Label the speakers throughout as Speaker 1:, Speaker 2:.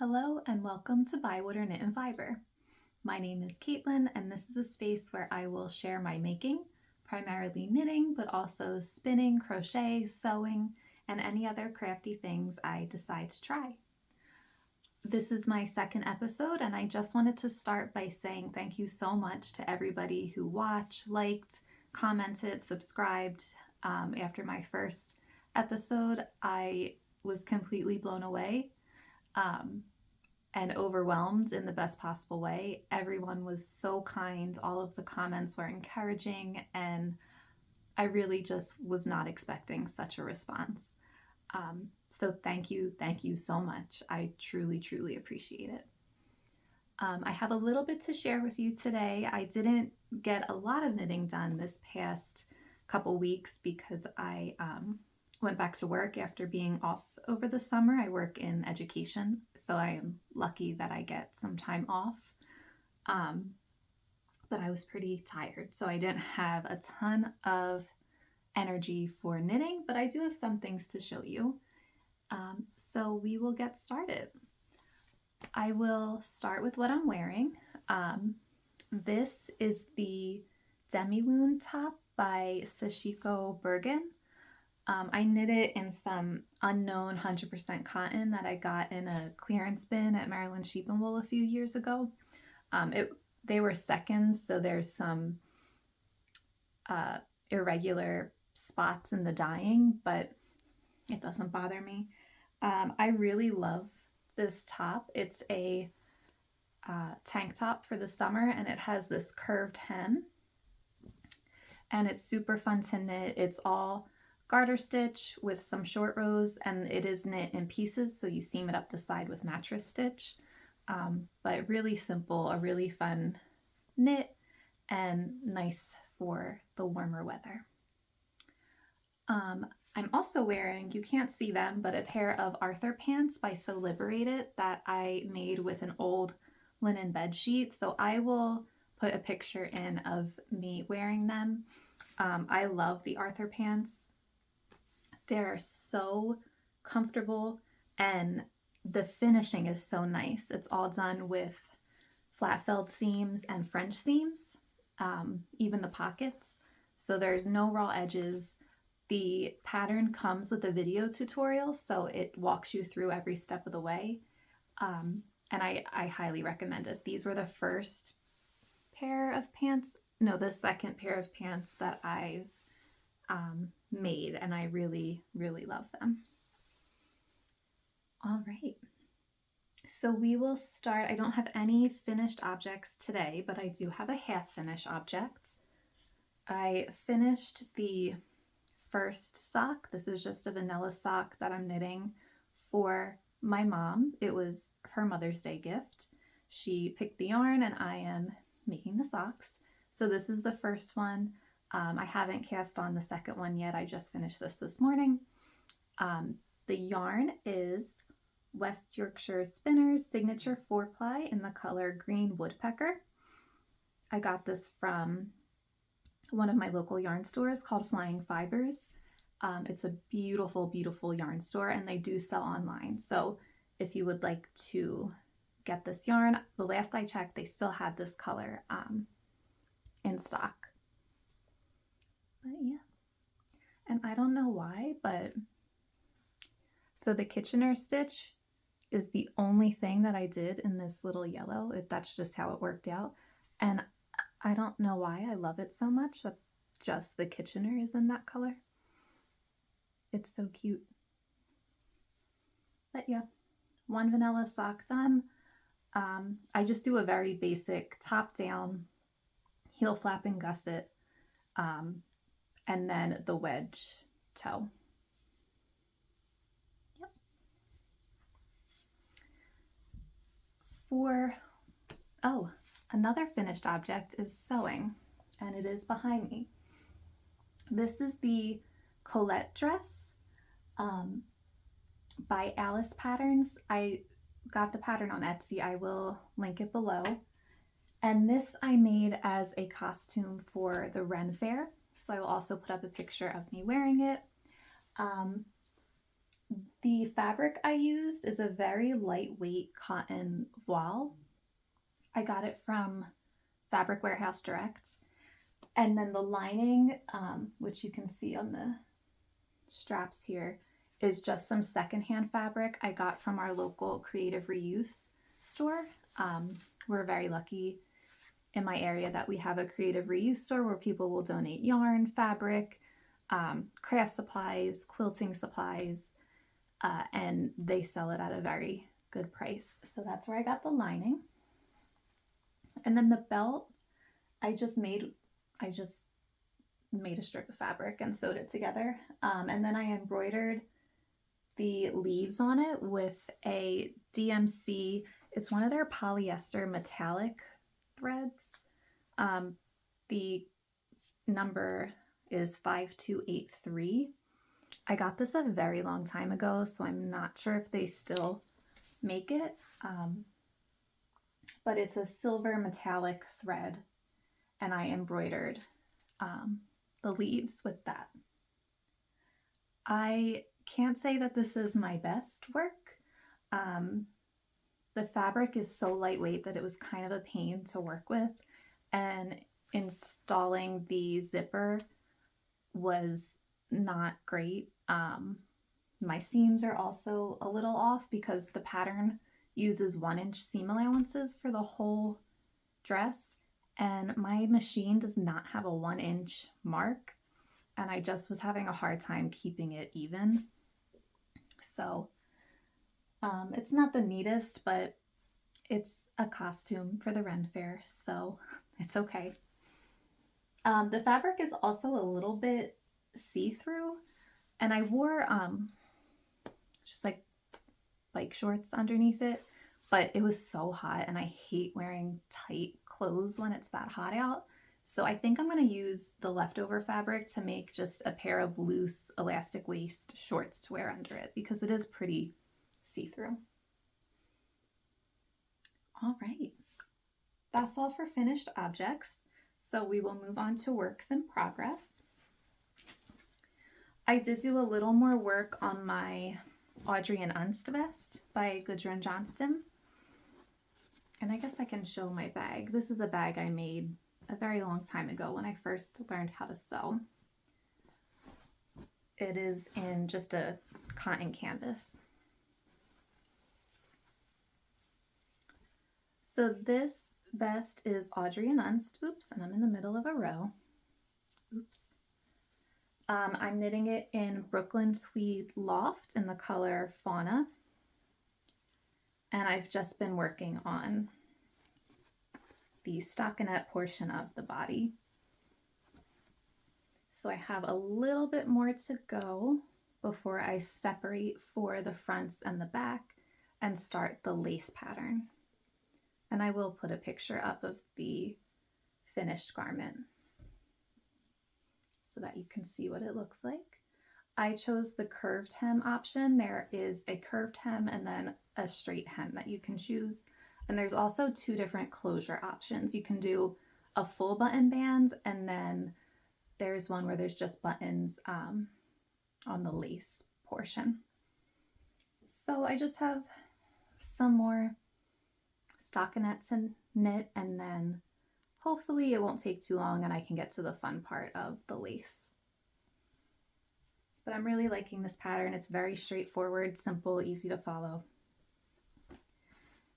Speaker 1: Hello and welcome to Bywater Knit and Fiber. My name is Caitlin and this is a space where I will share my making, primarily knitting, but also spinning, crochet, sewing, and any other crafty things I decide to try. This is my second episode and I just wanted to start by saying thank you so much to everybody who watched, liked, commented, subscribed. After my first episode, I was completely blown away. And overwhelmed in the best possible way. Everyone was so kind. All of the comments were encouraging, and I really just was not expecting such a response. So thank you so much. I truly appreciate it. I have a little bit to share with you today. I didn't get a lot of knitting done this past couple weeks because I went back to work after being off over the summer. I work in education, so I am lucky that I get some time off. But I was pretty tired, so I didn't have a ton of energy for knitting, but I do have some things to show you. So we will get started. I will start with what I'm wearing. This is the Demi-Lune top by Sashiko Bergen. I knit it in some unknown 100% cotton that I got in a clearance bin at Maryland Sheep and Wool a few years ago. They were seconds, so there's some irregular spots in the dyeing, but it doesn't bother me. I really love this top. It's a tank top for the summer, and it has this curved hem, and it's super fun to knit. It's all garter stitch with some short rows, and it is knit in pieces, so you seam it up the side with mattress stitch. But really simple, a really fun knit, and nice for the warmer weather. I'm also wearing, you can't see them, but a pair of Arthur pants by So Liberated that I made with an old linen bed sheet. So I will put a picture in of me wearing them. I love the Arthur pants. They're so comfortable and the finishing is so nice. It's all done with flat felled seams and French seams, even the pockets. So there's no raw edges. The pattern comes with a video tutorial, so it walks you through every step of the way. And I highly recommend it. These were the first pair of pants, no, the second pair of pants that I've made, and I really love them. All right, so we will start. I don't have any finished objects today, but I do have a half finished object. I finished the first sock. This is just a vanilla sock that I'm knitting for my mom. It was her Mother's Day gift. She picked the yarn and I am making the socks. So this is the first one. I haven't cast on the second one yet. I just finished this morning. The yarn is West Yorkshire Spinners Signature 4-ply in the color Green Woodpecker. I got this from one of my local yarn stores called Flying Fibers. It's a beautiful yarn store, and they do sell online. So if you would like to get this yarn, the last I checked, they still had this color in stock. But yeah, and I don't know why, but so the Kitchener stitch is the only thing that I did in this little yellow. That's just how it worked out, and I don't know why I love it so much that just the Kitchener is in that color. It's so cute. But yeah, one vanilla sock done. I just do a very basic top down heel flap and gusset, and then the wedge toe. Yep. Another finished object is sewing, and it is behind me. This is the Colette dress by Alice Patterns. I got the pattern on Etsy. I will link it below. And this I made as a costume for the Ren Faire. So I will also put up a picture of me wearing it. The fabric I used is a very lightweight cotton voile. I got it from Fabric Warehouse Direct. And then the lining, which you can see on the straps here, is just some secondhand fabric I got from our local creative reuse store. We're very lucky in my area that we have a creative reuse store where people will donate yarn, fabric, craft supplies, quilting supplies, and they sell it at a very good price. So that's where I got the lining. And then the belt, I just made a strip of fabric and sewed it together. And then I embroidered the leaves on it with a DMC. It's one of their polyester metallic threads. The number is 5283. I got this a very long time ago, so I'm not sure if they still make it. But it's a silver metallic thread, and I embroidered the leaves with that. I can't say that this is my best work. The fabric is so lightweight that it was kind of a pain to work with, and installing the zipper was not great. My seams are also a little off because the pattern uses 1-inch seam allowances for the whole dress, and my machine does not have a 1-inch mark, and I just was having a hard time keeping it even. So it's not the neatest, but it's a costume for the Ren Fair, so it's okay. The fabric is also a little bit see-through, and I wore just like bike shorts underneath it, but it was so hot and I hate wearing tight clothes when it's that hot out. So I think I'm going to use the leftover fabric to make just a pair of loose elastic waist shorts to wear under it, because it is pretty see-through. All right, that's all for finished objects. So we will move on to works in progress. I did do a little more work on my Audrey and Unst vest by Gudrun Johnston. And I guess I can show my bag. This is a bag I made a very long time ago when I first learned how to sew. It is in just a cotton canvas. So this vest is Audrey and Unst. Oops, and I'm in the middle of a row. Oops. I'm knitting it in Brooklyn Tweed Loft in the color Fauna. And I've just been working on the stockinette portion of the body. So I have a little bit more to go before I separate for the fronts and the back and start the lace pattern. And I will put a picture up of the finished garment so that you can see what it looks like. I chose the curved hem option. There is a curved hem and then a straight hem that you can choose. And there's also 2 different closure options. You can do a full button band, and then there's one where there's just buttons on the lace portion. So I just have some more stockinette to knit, and then hopefully it won't take too long and I can get to the fun part of the lace. But I'm really liking this pattern. It's very straightforward, simple, easy to follow.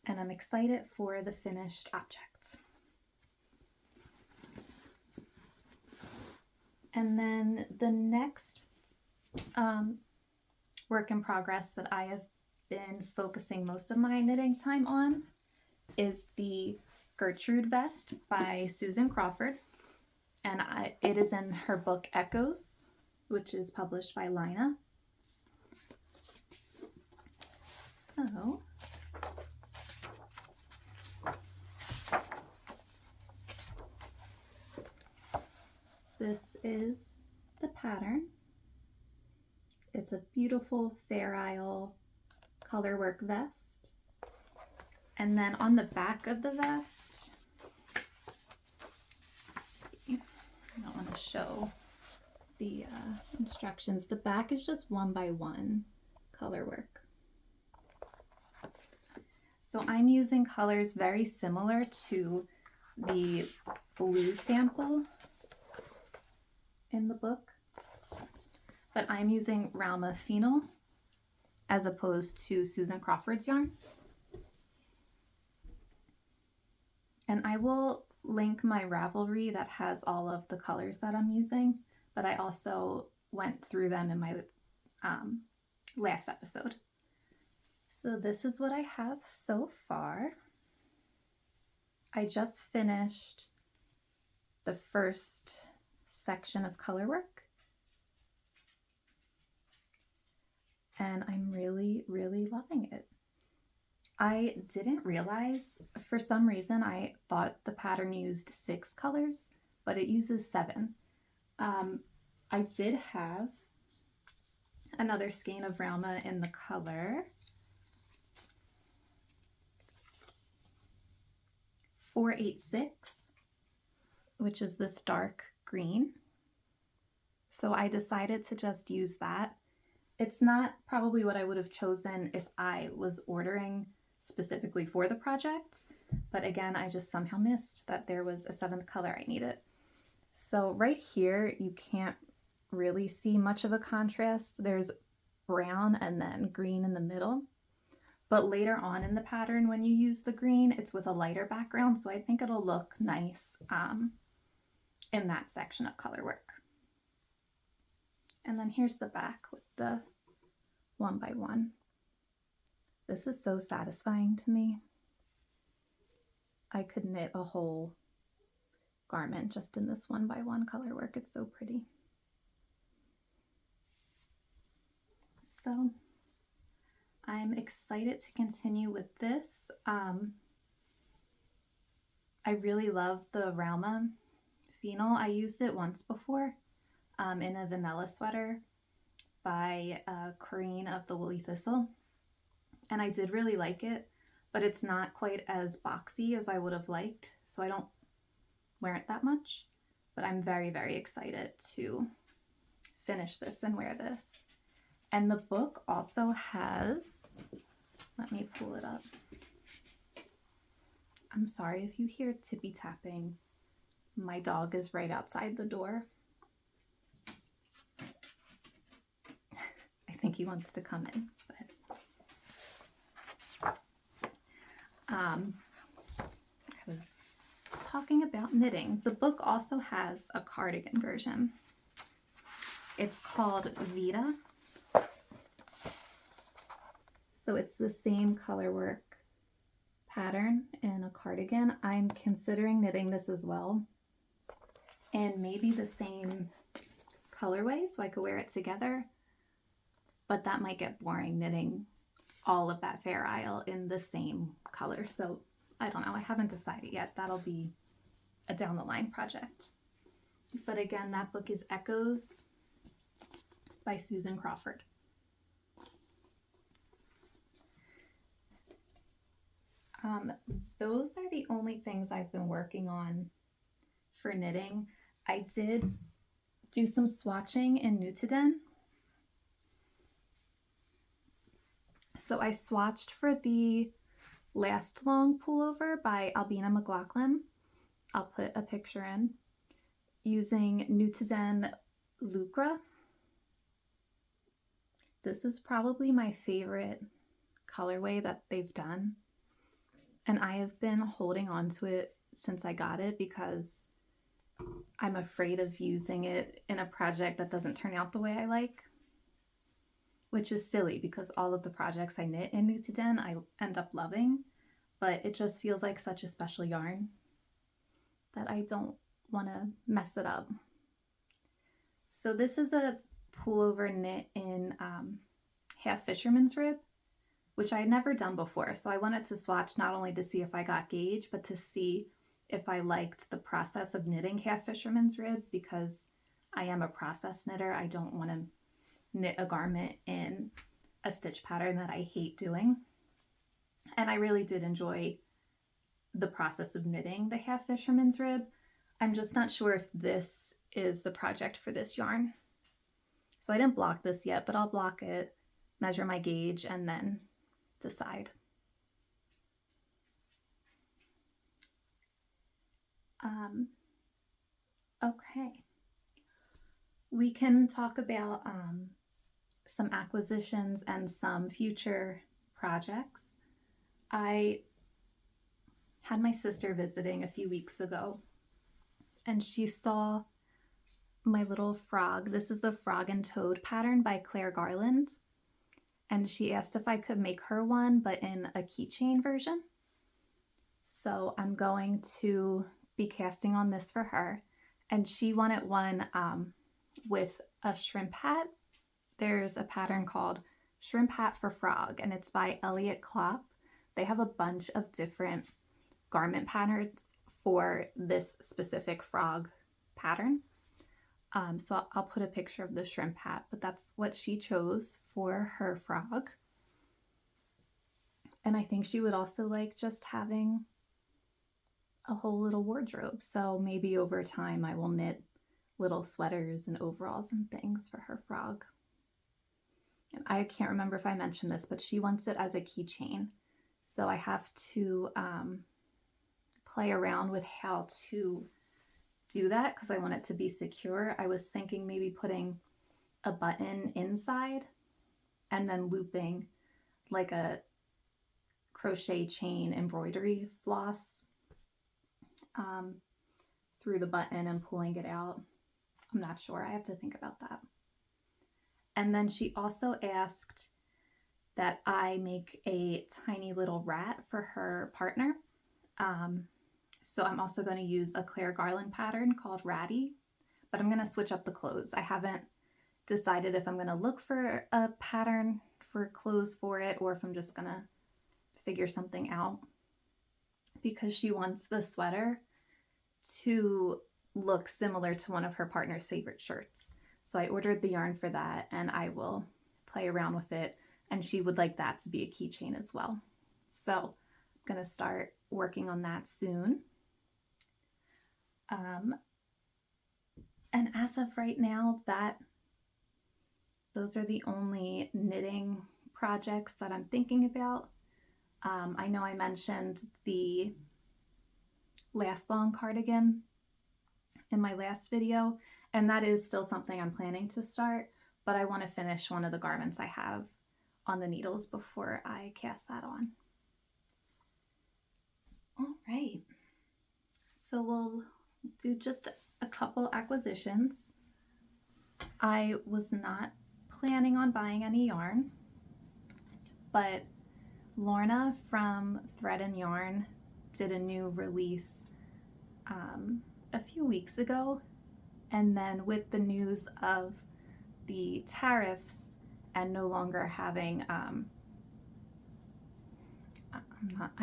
Speaker 1: And I'm excited for the finished object. And then the next work in progress that I have been focusing most of my knitting time on is the Gertrude vest by Susan Crawford. And it is in her book Echoes, which is published by Lorna. So this is the pattern. It's a beautiful Fair Isle colorwork vest. And then on the back of the vest, I don't want to show the instructions. The back is just 1 by 1 color work. So I'm using colors very similar to the blue sample in the book, but I'm using Ravelry Phenol as opposed to Susan Crawford's yarn. And I will link my Ravelry that has all of the colors that I'm using, but I also went through them in my last episode. So this is what I have so far. I just finished the first section of color work, and I'm really, really loving it. I didn't realize, for some reason, I thought the pattern used 6 colors, but it uses 7. I did have another skein of Ravelry in the color 486, which is this dark green. So I decided to just use that. It's not probably what I would have chosen if I was ordering specifically for the project, but again, I just somehow missed that there was a 7th color I needed. So right here, you can't really see much of a contrast. There's brown and then green in the middle. But later on in the pattern, when you use the green, it's with a lighter background, so I think it'll look nice in that section of color work. And then here's the back with the 1x1. This is so satisfying to me. I could knit a whole garment just in this 1x1 color work. It's so pretty. So I'm excited to continue with this. I really love the Ravelry Phenol. I used it once before in a vanilla sweater by Corinne of the Woolly Thistle, and I did really like it, but it's not quite as boxy as I would have liked, so I don't wear it that much, but I'm very, very excited to finish this and wear this. And the book also has, let me pull it up. I'm sorry if you hear tippy tapping. My dog is right outside the door. I think he wants to come in. But I was talking about knitting. The book also has a cardigan version. It's called Vita. So it's the same color work pattern in a cardigan. I'm considering knitting this as well, and maybe the same colorway so I could wear it together, but that might get boring knitting all of that Fair Isle in the same color. So I don't know, I haven't decided yet. That'll be a down the line project. But again, that book is Echoes by Susan Crawford. Those are the only things I've been working on for knitting. I did do some swatching in Nutiden. So I swatched for the last long pullover by Albina McLaughlin. I'll put a picture in, using Nutiden Lucre. This is probably my favorite colorway that they've done. And I have been holding on to it since I got it because I'm afraid of using it in a project that doesn't turn out the way I like, which is silly because all of the projects I knit in Nutiden I end up loving, but it just feels like such a special yarn that I don't want to mess it up. So this is a pullover knit in half fisherman's rib, which I had never done before. So I wanted to swatch not only to see if I got gauge, but to see if I liked the process of knitting half fisherman's rib, because I am a process knitter. I don't want to knit a garment in a stitch pattern that I hate doing. And I really did enjoy the process of knitting the half fisherman's rib. I'm just not sure if this is the project for this yarn. So I didn't block this yet, but I'll block it measure my gauge and then decide. Okay, we can talk about some acquisitions and some future projects. I had my sister visiting a few weeks ago, and she saw my little frog. This is the Frog and Toad pattern by Claire Garland, and she asked if I could make her one, but in a keychain version. So I'm going to be casting on this for her, and she wanted one with a shrimp hat. There's a pattern called Shrimp Hat for Frog, and it's by Elliot Klopp. They have a bunch of different garment patterns for this specific frog pattern. So I'll put a picture of the shrimp hat, but that's what she chose for her frog. And I think she would also like just having a whole little wardrobe. So maybe over time I will knit little sweaters and overalls and things for her frog. And I can't remember if I mentioned this, but she wants it as a keychain. So I have to play around with how to do that because I want it to be secure. I was thinking maybe putting a button inside and then looping like a crochet chain embroidery floss through the button and pulling it out. I'm not sure. I have to think about that. And then she also asked that I make a tiny little rat for her partner. So I'm also going to use a Claire Garland pattern called Ratty, but I'm going to switch up the clothes. I haven't decided if I'm going to look for a pattern for clothes for it or if I'm just going to figure something out, because she wants the sweater to look similar to one of her partner's favorite shirts. So I ordered the yarn for that, and I will play around with it, and she would like that to be a keychain as well. So I'm going to start working on that soon. And as of right now, those are the only knitting projects that I'm thinking about. I know I mentioned the last long cardigan in my last video, and that is still something I'm planning to start, but I want to finish one of the garments I have on the needles before I cast that on. All right, so we'll do just a couple acquisitions. I was not planning on buying any yarn, but Lorna from Thread and Yarn did a new release a few weeks ago, and then with the news of the tariffs and no longer having I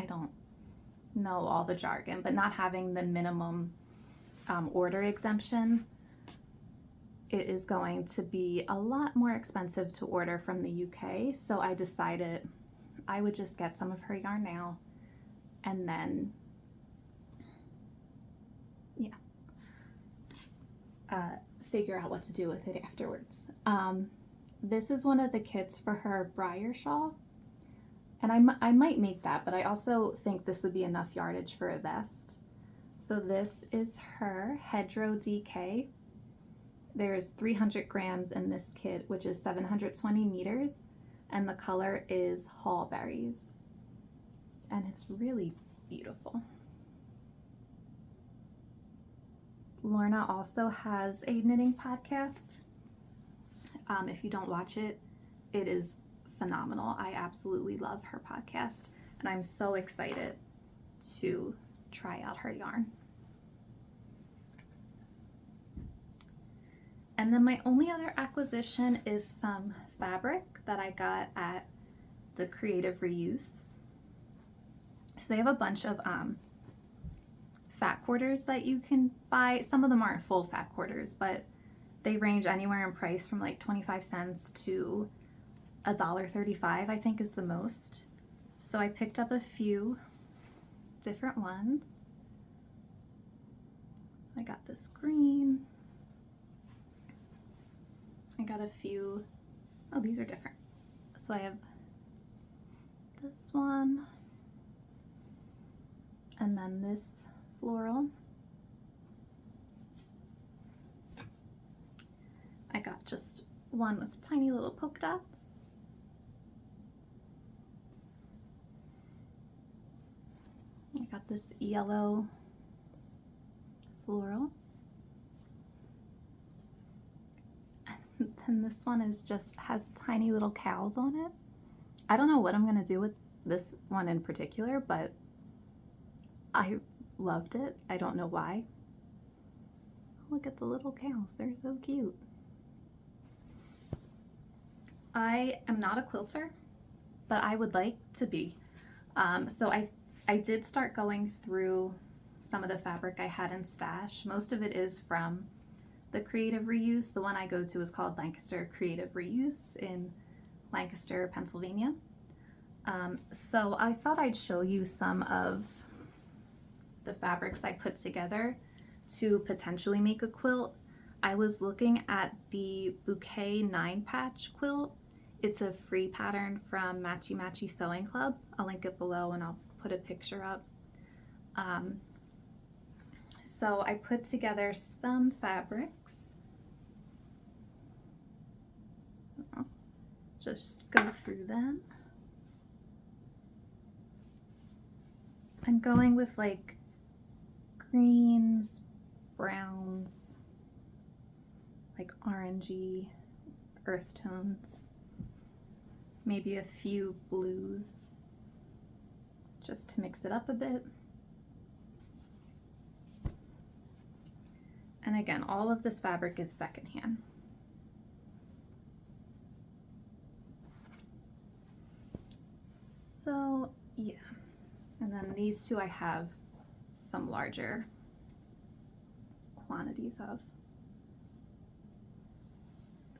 Speaker 1: don't know all the jargon, but not having the minimum order exemption, it is going to be a lot more expensive to order from the UK. So I decided I would just get some of her yarn now and then figure out what to do with it afterwards. This is one of the kits for her Briar shawl, and I might make that, but I also think this would be enough yardage for a vest. So this is her Hedgerow DK. There's 300 grams in this kit, which is 720 meters, and the color is Hallberries, and it's really beautiful. Lorna also has a knitting podcast. If you don't watch it, it is phenomenal. I absolutely love her podcast, and I'm so excited to try out her yarn. And then my only other acquisition is some fabric that I got at the Creative Reuse. So they have a bunch of fat quarters that you can buy. Some of them aren't full fat quarters, but they range anywhere in price from like 25 cents to $1.35, I think is the most. So I picked up a few different ones. So I got this green. I got a few, oh, these are different. So I have this one, and then this floral. I got just one with tiny little polka dots. I got this yellow floral. And then this one is just has tiny little cows on it. I don't know what I'm gonna do with this one in particular, but I loved it. I don't know why. Look at the little cows, they're so cute. I am not a quilter, but I would like to be. So I did start going through some of the fabric I had in stash. Most of it is from the Creative Reuse. The one I go to is called Lancaster Creative Reuse in Lancaster, Pennsylvania. So I thought I'd show you some of the fabrics I put together to potentially make a quilt. I was looking at the Bouquet 9-patch quilt. It's a free pattern from Matchy Sewing Club. I'll link it below and I'll put a picture up. So I put together some fabrics. So just go through them. I'm going with like greens, browns, like orangey earth tones, maybe a few blues, just to mix it up a bit. And again, all of this fabric is secondhand. So yeah, and then these two I have some larger quantities of.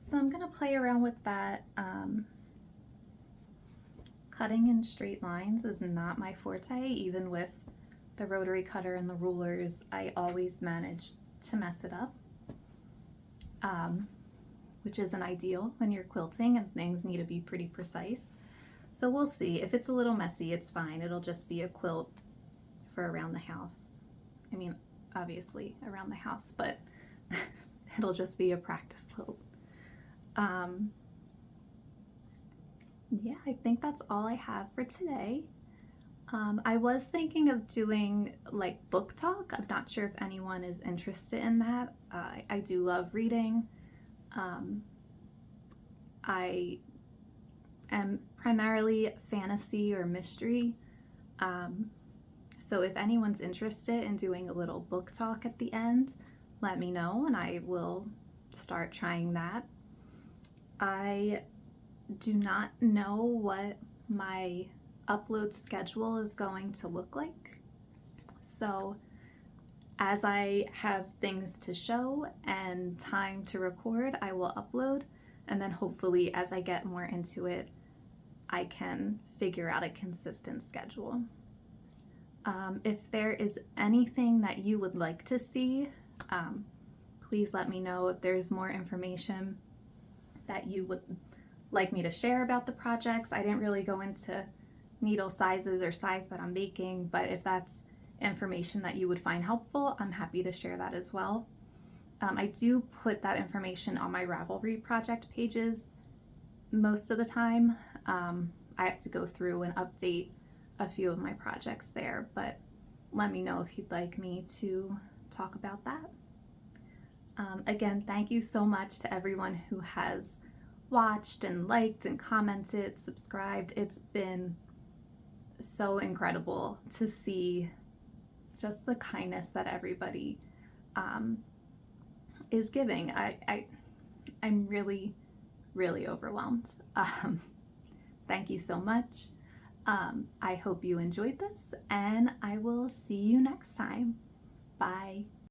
Speaker 1: So I'm gonna play around with that. Cutting in straight lines is not my forte. Even with the rotary cutter and the rulers, I always manage to mess it up, which isn't ideal when you're quilting and things need to be pretty precise. So we'll see. If it's a little messy, it's fine. It'll just be a quilt for around the house. I mean, obviously around the house, but it'll just be a practice quilt. Yeah, I think that's all I have for today. I was thinking of doing like book talk. I'm not sure if anyone is interested in that. I do love reading. I am primarily fantasy or mystery. So if anyone's interested in doing a little book talk at the end, let me know and I will start trying that. I do not know what my upload schedule is going to look like. So as I have things to show and time to record, I will upload, and then hopefully as I get more into it, I can figure out a consistent schedule. If there is anything that you would like to see, please let me know. If there's more information that you would like me to share about the projects. I didn't really go into needle sizes or size that I'm making, but if that's information that you would find helpful, I'm happy to share that as well. I do put that information on my Ravelry project pages most of the time. I have to go through and update a few of my projects there, but let me know if you'd like me to talk about that. Again, thank you so much to everyone who has watched and liked and commented, subscribed. It's been so incredible to see just the kindness that everybody is giving. I'm really, really overwhelmed. Thank you so much. I hope you enjoyed this, and I will see you next time. Bye.